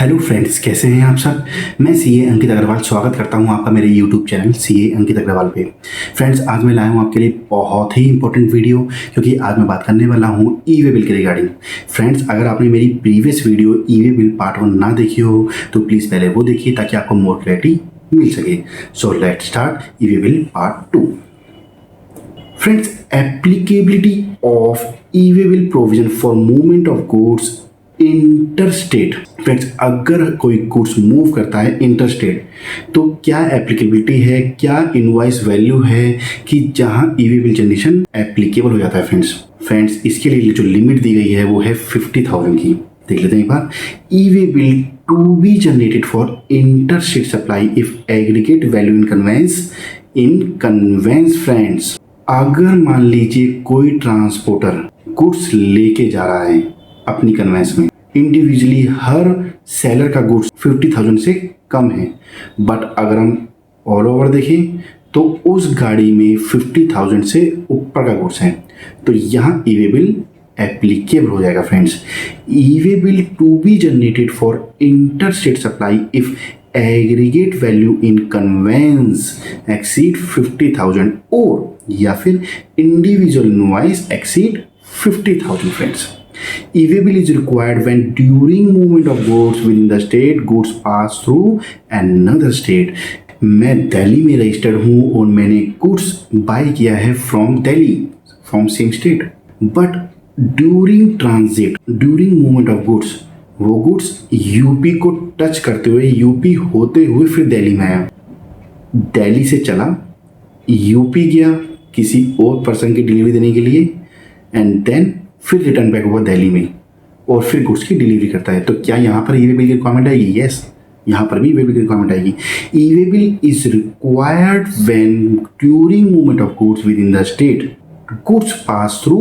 Hello friends, कैसे हैं आप सब। मैं सीए अंकित अग्रवाल स्वागत करता हूं आपका मेरे यूट्यूब चैनल सीए अंकित अग्रवाल पे। फ्रेंड्स, आज मैं लाया हूं आपके लिए बहुत ही इंपॉर्टेंट वीडियो, क्योंकि आज मैं बात करने वाला हूं ई वे बिल के रिगार्डिंग। फ्रेंड्स, अगर आपने मेरी प्रीवियस वीडियो ई वे बिल पार्ट 1 ना देखी हो तो प्लीज़ पहले वो देखिए ताकि आपको मोर क्लैरिटी मिल सके। So let's start E way bill part 2। Friends, applicability of E way bill provision for movement of goods interstate. Friends, अगर कोई गुड्स मूव करता है इंटरस्टेट तो क्या एप्लीकेबिलिटी है, क्या इनवॉइस वैल्यू है कि जहां ई वे बिल जनरेशन एप्लीकेबल हो जाता है। फ्रेंड्स, इसके लिए जो लिमिट दी गई है वो है 50,000 की। देख लेते हैं एक बार। E way bill to be generated for interstate supply if aggregate value in conveyance. Friends, अगर मान लीजिए कोई ट्रांसपोर्टर गुड्स लेके जा रहा है अपनी कन्वेंस में, इंडिविजुअली हर सेलर का गुड्स 50,000 से कम है, बट अगर हम ऑल ओवर देखें तो उस गाड़ी में 50,000 से ऊपर का गुड्स है, तो यहाँ ई वे बिल एप्लीकेबल हो जाएगा। Friends, e way bill to be generated for interstate supply if aggregate value in conveyance exceed 50,000 और या फिर individual invoice exceed 50,000। Friends, E-way bill is required when during movement of goods within the state goods pass through another state। मैं दिल्ली में registered हूँ और मैंने goods by किया है from Delhi, from same state, but during transit, during movement of goods, वो goods UP को touch करते हुए, यूपी होते हुए फिर दिल्ली में आया, दिल्ली से चला यूपी गया किसी और पर्सन की डिलीवरी देने के लिए, एंड देन फिर रिटर्न बैक हुआ दिल्ली में और फिर गुड्स की डिलीवरी करता है। तो क्या यहाँ पर ई वे बिल की रिक्वायरमेंट आएगी? यस, यहाँ पर भी ई वे बिल की रिक्वायरमेंट आएगी। E way bill is required when during movement of goods within the state goods pass through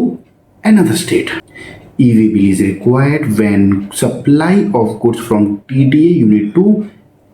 another state. E way bill is required when supply of goods from TDA unit to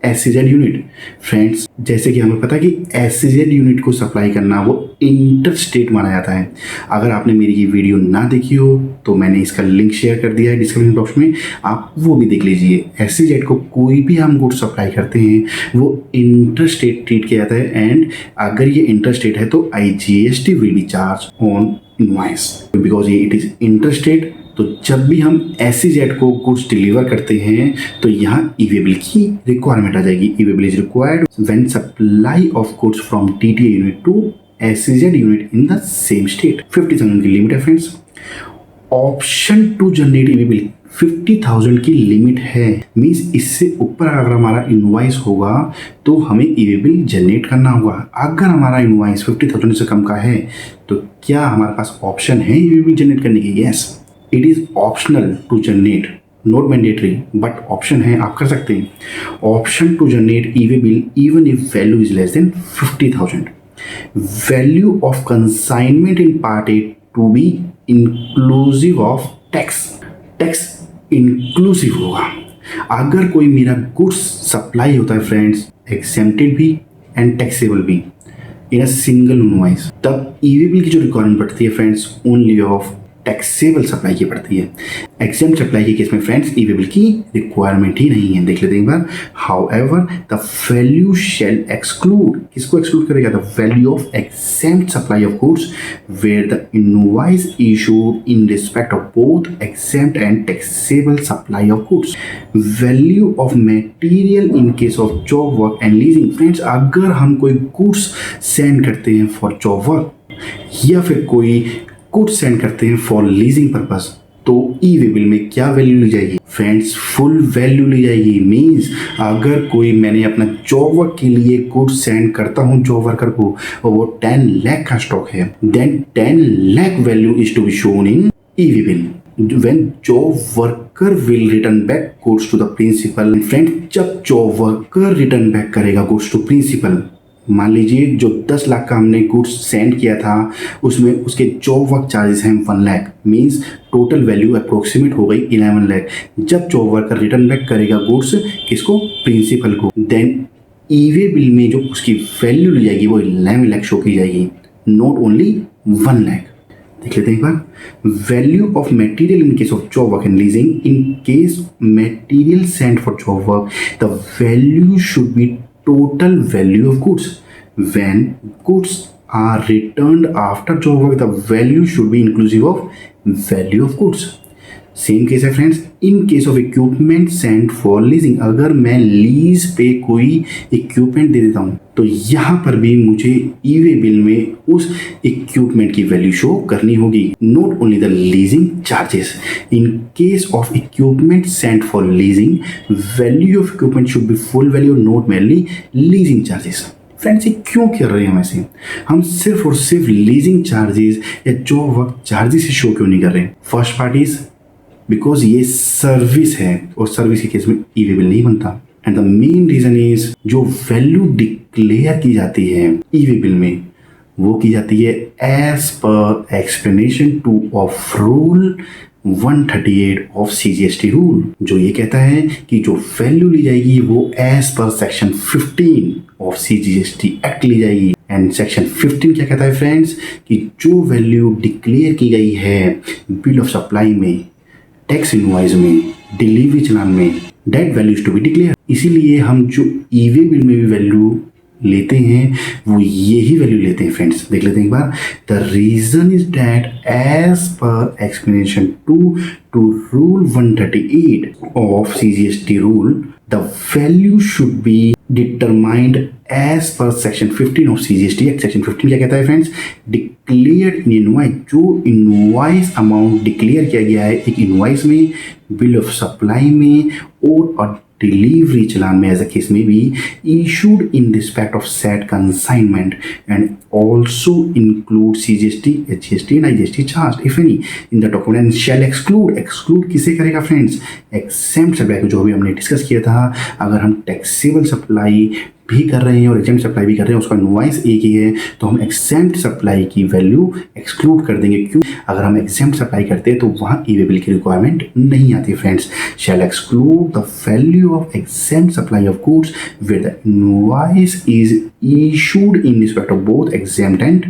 SEZ unit. Friends, जैसे कि हमें पता है कि SEZ unit को supply करना वो inter state माना जाता है। अगर आपने मेरी ये वीडियो ना देखी हो तो मैंने इसका लिंक शेयर कर दिया है डिस्क्रिप्शन बॉक्स में, आप वो भी देख लीजिए। एसईजेड को कोई भी हम गुड सप्लाई करते हैं वो इंटर स्टेट ट्रीट किया जाता है, एंड अगर ये इंटर स्टेट है तो IGST will B charge on invoice, because ये इट इज इंटर स्टेट। तो जब भी हम एसईजेड को गुड्स डिलीवर करते हैं तो यहाँ ई वे बिल की रिक्वायरमेंट आ जाएगी। E way bill is required when supply of goods from TTA unit to SEZ unit in the same state. 50,000 की लिमिट है। Friends, option to generate e way bill 50,000 की लिमिट है, means इससे ऊपर अगर हमारा इनवॉइस होगा तो हमें ई वे बिल जनरेट करना होगा। अगर हमारा इनवॉइस 50,000 से कम का है तो क्या हमारे पास ऑप्शन है ई वे बिल जनरेट करने की? Yes, it is optional to generate, not mandatory, but option है, आप कर सकते हैं। Option to generate e way bill even if value is less than 50,000। Value of consignment in part A to be inclusive of tax. Tax inclusive होगा। अगर कोई मेरा goods supply होता है फ्रेंड्स, एक्सेम्प्टेड भी एंड टैक्सेबल भी in a single invoice, तब ई way bill की जो रिक्वायरमेंट पड़ती है friends only of taxable supply की पड़ती है। एग्जेम्प्ट सप्लाई के केस में फ्रेंड्स ई वे बिल की रिक्वायरमेंट ही नहीं है। देख लेते हैं एक बार। However the value shall exclude, किसको एक्सक्लूड करेगा? The value of exempt supply of goods where the invoice issued in respect of both exempt and taxable supply of goods. Value of material in case of job work and leasing. Friends, अगर हम कोई goods send करते हैं for job work या फिर कोई goods send करते हैं फॉर लीजिंग पर्पस, तो ई वे बिल में क्या वैल्यू ली जाएगी? फ्रेंड्स, फुल वैल्यू ली जाएगी। मीन्स अगर कोई मैंने अपना जॉब वर्क के लिए गुड्स सेंड करता हूं जॉब वर्कर को और वो 10 लाख का स्टॉक है, then 10 lakh value is to be shown in e way bill when job worker will return back goods to the principal. Friend, जब जॉब वर्कर रिटर्न बैक करेगा गुड्स टू प्रिंसिपल, मान लीजिए जो 10 लाख का हमने गुड्स सेंड किया था उसमें उसके जॉब वर्क चार्जेस हैं 1 lakh, means total value approximate हो गई 11 लाख। जब जॉब वर्कर रिटर्न बैक करेगा गुड्स किसको? प्रिंसिपल को, देन ई वे बिल में जो उसकी वैल्यू ली जाएगी वो 11 लाख शो की जाएगी, नॉट ओनली 1 लाख। देख लेते हैं एक बार। Value of material in case of job work and leasing, in case material sent for job work the value should be total value of goods. When goods are returned after job work, the value should be inclusive of value of goods. Same case है friends, in case of equipment sent for leasing, अगर मैं lease पे कोई equipment दे देता हूं तो यहां पर भी मुझे ई वे बिल में उस इक्विपमेंट की वैल्यू शो करनी होगी। Not only the leasing charges, in case of equipment sent for leasing value of equipment should be full value, not mainly leasing charges. Friends ये क्यों कर रहे हैं हम ऐसे? हम सिर्फ और सिर्फ लीजिंग चार्जेस या जॉब वर्क चार्जेस ही शो क्यों नहीं कर रहे? फर्स्ट पार्ट इज बिकॉज ये सर्विस है और सर्विस के केस में ई वे बिल नहीं बनता। And the main reason is जो वैल्यू डिक्लेयर की जाती है ई वे बिल में वो की जाती है एज पर explanation 2 of rule 138 of CGST rule, जो ये कहता है कि जो वैल्यू ली जाएगी वो as per section 15 of CGST act ली जाएगी। एंड सेक्शन 15 क्या कहता है फ्रेंड्स कि जो वैल्यू डिक्लेयर की गई है बिल ऑफ सप्लाई में, टैक्स इनवॉइस में, डिलीवरी चालान में, that value is to be declare. इसीलिए हम जो ई वे बिल में भी वैल्यू लेते हैं वो यही वैल्यू लेते हैं फ्रेंड्स। देख लेते हैं एक बार। The reason is that as पर explanation 2 to rule 138 of CGST rule the value should be determined as per section 15 of CGST act. Section 15 क्या कहता है फ्रेंड्स? डिक्लेयर्ड इन इनवॉइस, जो इनवॉइस अमाउंट डिक्लेयर किया गया है एक इनवॉइस में, बिल ऑफ सप्लाई में और डिलीवरी चालान में as a case may be issued in respect of said consignment and also include CGST, HGST and IGST charged if any in the document and shall exclude किसे करेगा friends? exempt supply को, जो भी हमने discuss किया था। अगर हम टैक्सेबल सप्लाई भी कर रहे हैं और एग्जेम्प्ट सप्लाई भी कर रहे हैं, उसका इनवॉइस एक ही है, तो हम एग्जेम्प्ट सप्लाई की वैल्यू एक्सक्लूड कर देंगे। क्यों? अगर हम एग्जेम्प्ट सप्लाई करते हैं तो वहाँ ई वे बिल की रिक्वायरमेंट नहीं आती friends. Shall exclude the value of exempt supply of goods where the invoice is issued in respect of both exempt and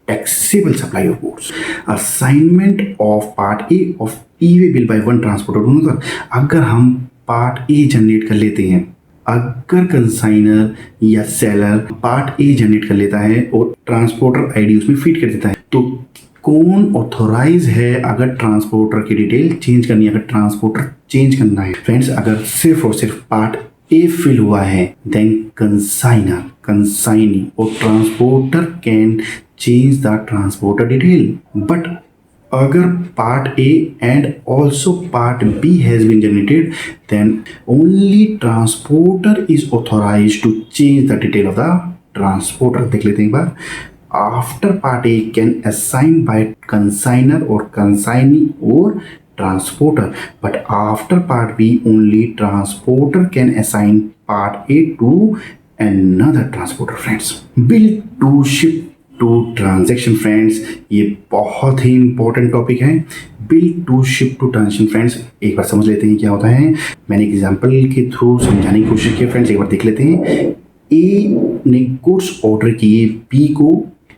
taxable supply of goods. Assignment of part A of e-way bill by one transporter। अगर हम part A generate कर लेते हैं, अगर consignor या seller part A generate कर लेता है और ट्रांसपोर्टर आईडी उसमें फीड कर देता है, तो कौन ऑथोराइज है अगर ट्रांसपोर्टर की डिटेल चेंज करनी है, अगर ट्रांसपोर्टर चेंज करना है? फ्रेंड्स अगर सिर्फ और सिर्फ पार्ट ए फिल हुआ है देन कंसाइनर, कंसाइनी और transporter can change the transporter detail. But अगर part A and also part B has been generated, then only transporter is authorized to change the detail of the transporter। देख लेते हैं एक बार। After part A can assign by consigner or consignee or transporter, but after part B only transporter can assign part A to another transporter friends। Bill to ship to transaction friends, ये बहुत ही important topic है। Bill to ship to transaction friends, एक बार समझ लेते हैं क्या होता है। मैंने एक एग्जांपल के थ्रू समझाने की कोशिश की फ्रेंड्स, एक बार देख लेते हैं। ए ने गुड्स ऑर्डर किए बी को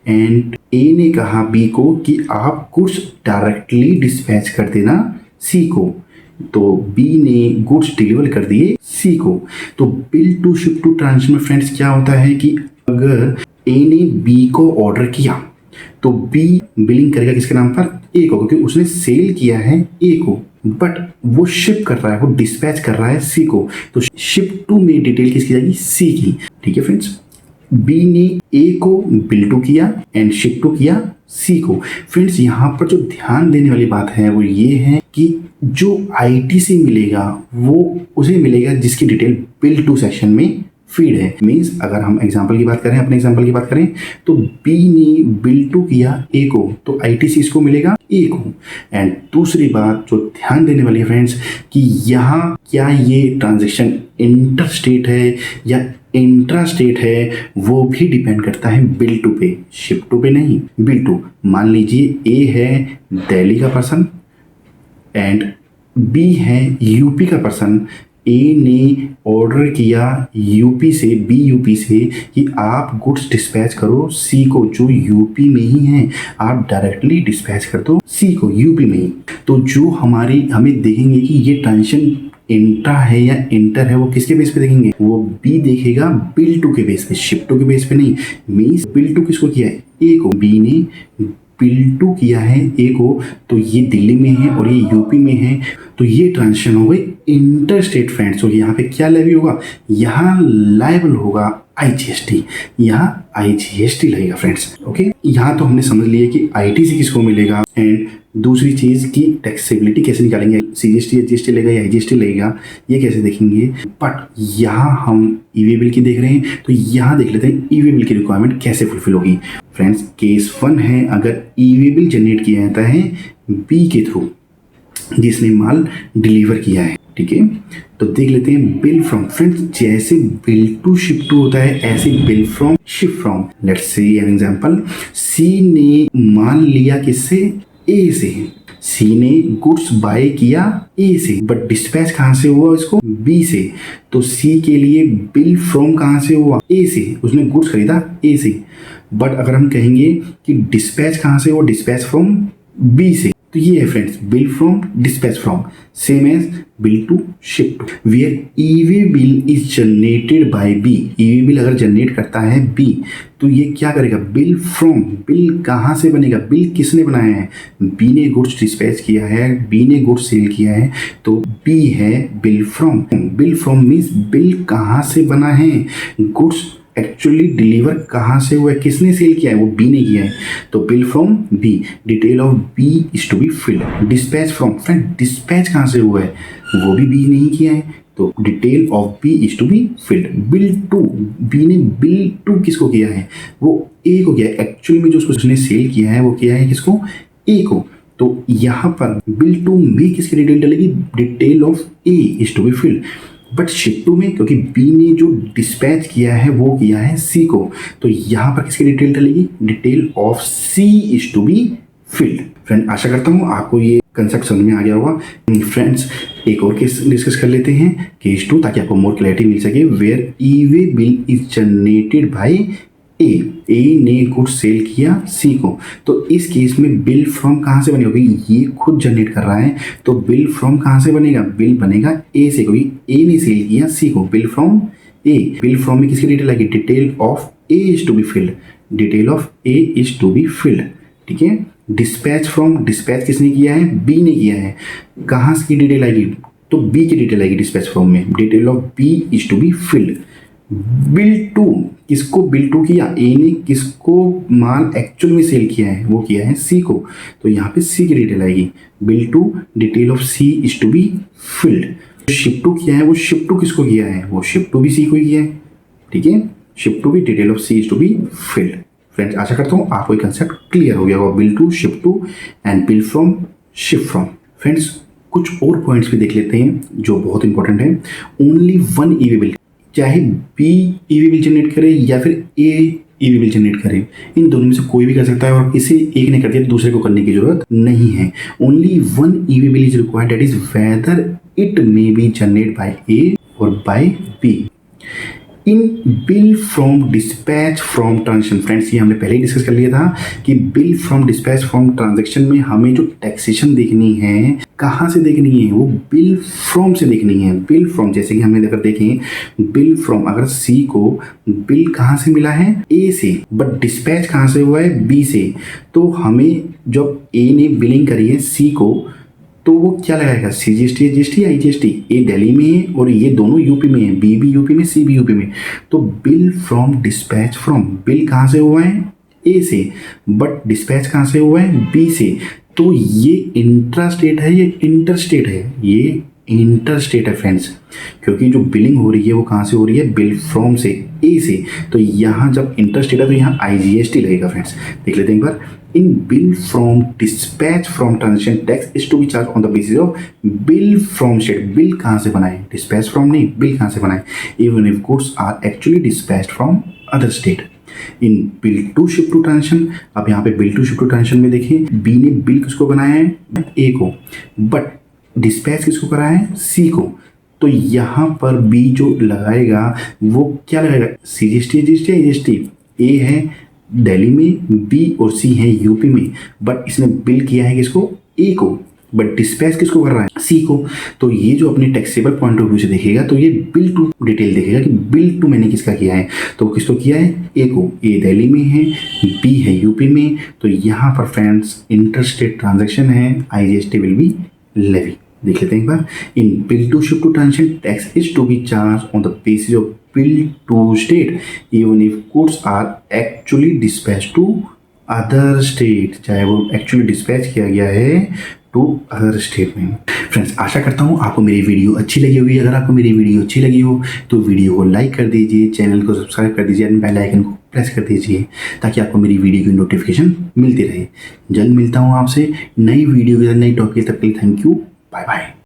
एंड ए ने कहा बी को कि आप गुड्स डायरेक्टली डिस्पैच कर देना सी को, तो बी ने गुड्स डिलीवर कर दिए सी को। तो bill to ship to transaction में फ्रेंड्स क्या होता है कि अगर ए ने बी को ऑर्डर किया तो बी बिलिंग करेगा किसके नाम पर? ए को, क्योंकि उसने सेल किया है ए को, बट वो शिप कर रहा है, वो डिस्पैच कर रहा है सी को, तो शिप टू में डिटेल किसकी जाएगी? सी की। ठीक है फ्रेंड्स, बी ने ए को बिल टू किया एंड शिप टू किया सी को। फ्रेंड्स यहाँ पर जो ध्यान देने वाली बात है वो ये है कि जो आईटीसी मिलेगा वो उसे मिलेगा जिसकी डिटेल बिल टू सेक्शन में फीड है। मीन्स अगर हम एग्जाम्पल की बात करें, अपने एग्जाम्पल की बात करें, तो बी ने बिल टू किया ए को, तो आईटीसी इसको मिलेगा ए को। एंड दूसरी बात जो ध्यान देने वाली है फ्रेंड्स कि यहाँ क्या ये ट्रांजेक्शन इंटर स्टेट है या इंट्रा स्टेट है, वो भी डिपेंड करता है बिल टू पे, शिप टू पे नहीं, बिल टू। मान लीजिए ए है दिल्ली का पर्सन एंड बी है यूपी का पर्सन ए ने ऑर्डर किया यूपी से, बी यूपी से, कि आप गुड्स डिस्पैच करो सी को, जो यूपी में ही है, आप डायरेक्टली डिस्पैच कर दो सी को यूपी में ही। तो जो हमें देखेंगे कि ये ट्रांजेक्शन इंट्रा है या इंटर है, वो किसके बेस पे देखेंगे, वो बी देखेगा बिल टू के बेस पे, शिप टू के बेस पे नहीं। मीन्स बिल टू किसको किया है, ए को, बी ने बिल टू किया है ए को, तो ये दिल्ली में है और ये यूपी में है, तो ये ट्रांजेक्शन हो गई इंटर स्टेट फ्रेंड्स। तो यहाँ पे क्या लेवी होगा, यहाँ लायबल होगा आईजीएसटी, यहाँ आईजीएसटी लगेगा फ्रेंड्स। ओके, यहाँ तो हमने समझ लिया कि आईटीसी किसको मिलेगा, एंड दूसरी चीज की टैक्सेबिलिटी कैसे निकालेंगे, सीजीएसटी जीएसटी लगेगा या आईजीएसटी लगेगा, ये कैसे देखेंगे। बट यहाँ हम ईवी बिल की देख रहे हैं, तो यहाँ देख लेते हैं ईवी बिल की रिक्वायरमेंट कैसे फुलफिल होगी। फ्रेंड्स, केस 1 है, अगर ईवी बिल जनरेट किया जाता है बी के थ्रू, जिसने माल डिलीवर किया है, ठीक है, तो देख लेते हैं बिल फ्रॉम। फ्रेंड्स, जैसे बिल टू शिप टू होता है, ऐसे bill from ship from. Let's say an example, C ने माल लिया किससे, ए से, सी ने गुड्स बाय किया ए से, बट डिस्पैच कहां से हुआ इसको, बी से, तो सी के लिए बिल फ्रॉम कहां से हुआ, ए से, उसने गुड्स खरीदा ए से। बट अगर हम कहेंगे कि डिस्पैच कहां से हुआ, डिस्पैच फ्रॉम बी से, तो ये है friends bill from dispatch from, same as bill to ship to. Where EV bill is generated by B, EV bill अगर जनरेट करता है बी, तो ये क्या करेगा, बिल फ्रॉम, बिल कहाँ से बनेगा, बिल किसने बनाया है, बी ने गुड्स डिस्पैच किया है, बी ने गुड्स सेल किया है, तो बी है bill from. Bill from means bill कहाँ से बना है, गुड्स एक्चुअली डिलीवर कहाँ से हुआ है, किसने सेल किया है, वो बी ने किया है, तो bill from B, detail of B is to be filled. Dispatch from, friend dispatch कहाँ से हुआ है, वो भी बी नहीं किया है, तो detail of B is to be filled. Bill to, B ने बिल टू किसको किया है, वो ए को किया है, एक्चुअली में जो उसने सेल किया है वो किया है किसको, ए को, तो यहाँ पर बिल टू में किसकी डिटेल डलेगी, detail of A is to be filled. But ship to में, क्योंकि बी ने जो डिस्पैच किया है वो किया है सी को, तो यहाँ पर किसकी डिटेल डलेगी, detail of C is to be filled. Friend, आशा करता हूँ आपको ये कंसेप्ट समझ में आ गया होगा। फ्रेंड्स, एक और केस डिस्कस कर लेते हैं, केस 2, ताकि आपको मोर क्लैरिटी मिल सके। Where EV bill is generated by A ने गुड्स सेल किया सी को, तो इस केस में बिल फ्रॉम कहाँ से बनेगा, ये खुद जनरेट कर रहा है, तो बिल फ्रॉम कहाँ से बनेगा, बिल बनेगा ए से, क्योंकि ए ने सेल किया सी को, bill from A. Bill from में किसकी डिटेल आएगी, detail of A is to be filled, detail of A is to be filled, ठीक है। डिस्पैच फ्रॉम, डिस्पैच किसने किया है, बी ने किया है, कहाँ की डिटेल आएगी, तो बी की डिटेल आएगी डिस्पैच फ्रॉम में, detail of B is to be filled. Bill to, किसको बिल टू किया, ए ने किसको माल एक्चुअल में सेल किया है, वो किया है सी को, तो यहाँ पे सी की डिटेल आएगी, bill to, detail of C is to be filled. Ship to किया है, वो शिप टू किसको किया है, वो शिप टू भी सी को ही किया है, ठीक है, शिप टू भी, detail of C is to be filled. Friends, आशा करता हूँ आपको कंसेप्ट क्लियर हो गया होगा, bill to, ship to and bill from, ship from. Friends, कुछ और पॉइंट्स भी देख लेते हैं जो बहुत इंपॉर्टेंट है। ओनली वन ईवी बिल, चाहे बी ईवी बिल जनरेट करे या फिर ए ईवी बिल जनरेट करे, इन दोनों में से कोई भी कर सकता है, और इसे एक ने कर दिया तो दूसरे को करने की जरूरत नहीं है। Only one e-way bill is required, that is whether it may be generate by A और by B. In bill from dispatch from transaction, friends ये हमने पहले ही डिस्कस कर लिया था कि bill from dispatch from transaction में हमें जो टैक्सेशन देखनी है, कहाँ से देखनी है, वो बिल फ्रॉम से देखनी है। बिल फ्रॉम, जैसे कि हमने अगर देखें बिल फ्रॉम, अगर सी को बिल कहाँ से मिला है, ए से, बट डिस्पैच कहाँ से हुआ है, बी से, तो हमें जब ए ने बिलिंग करी है सी को, तो वो क्या लगाएगा, सीजीएसटी, जीएसटी, आईजीएसटी। ए दिल्ली में है और ये दोनों यूपी में है, बी भी यूपी में, सी भी यूपी में, तो bill from dispatch from, bill कहाँ से हुआ है, ए से, बट डिस्पैच कहाँ से हुआ है, बी से, तो ये इंट्रा स्टेट है, ये इंटर स्टेट है, ये इंटर स्टेट है फ्रेंड्स, क्योंकि जो बिलिंग हो रही है वो कहाँ से हो रही है, बिल फ्रॉम से, ए से, तो यहाँ जब इंटर स्टेट है तो यहाँ आईजीएसटी लगेगा। फ्रेंड्स, देख लेते हैं एक बार। In bill from dispatch from transaction tax is to be charge on the basis of bill from state. Bill कहाँ से बनाए, डिस्पैच फ्रॉम नहीं, बिल कहाँ से बनाए, even if goods are actually dispatched from other state. In bill to ship to transaction, अब यहाँ पे bill to ship to transaction में देखिए, बी ने बिल किसको बनाया है, ए को, बट डिस्पैच किसको करा है, सी को, तो यहाँ पर बी जो लगाएगा वो क्या लगाएगा, CGST GST। ए है दिल्ली में, बी और सी है यूपी में, बट इसने बिल किया है किसको, ए को, बट डिस्पैच किसको कर रहा है, सी को। तो ये जो अपने टैक्सेबल पॉइंट ऑफ व्यू से देखेगा तो ये बिल टू डिटेल देखेगा कि बिल टू मैंने किसका किया है, तो किसको किया है, ए को। ए दिल्ली में है, बी है यूपी में, तो यहाँ पर फ्रेंड्स इंटरस्टेट ट्रांजैक्शन है, IGST विल बी लेवी। देख लेते हैं एक बार। In bill to ship to transaction tax is to be charge on the basis of bill to state even if goods are actually dispatch to other state, चाहे वो actually dispatch किया गया है टू अदर स्टेट में। Friends आशा करता हूँ आपको मेरी वीडियो अच्छी लगी होगी। अगर आपको मेरी वीडियो अच्छी लगी हो तो वीडियो को लाइक कर दीजिए, चैनल को सब्सक्राइब कर दीजिए, बेल आइकन को प्रेस कर दीजिए ताकि आपको मेरी वीडियो की नोटिफिकेशन मिलती रहे। जल्द मिलता हूँ आपसे नई वीडियो के साथ, नई टॉपिक। तब के लिए थैंक यू, बाय बाय।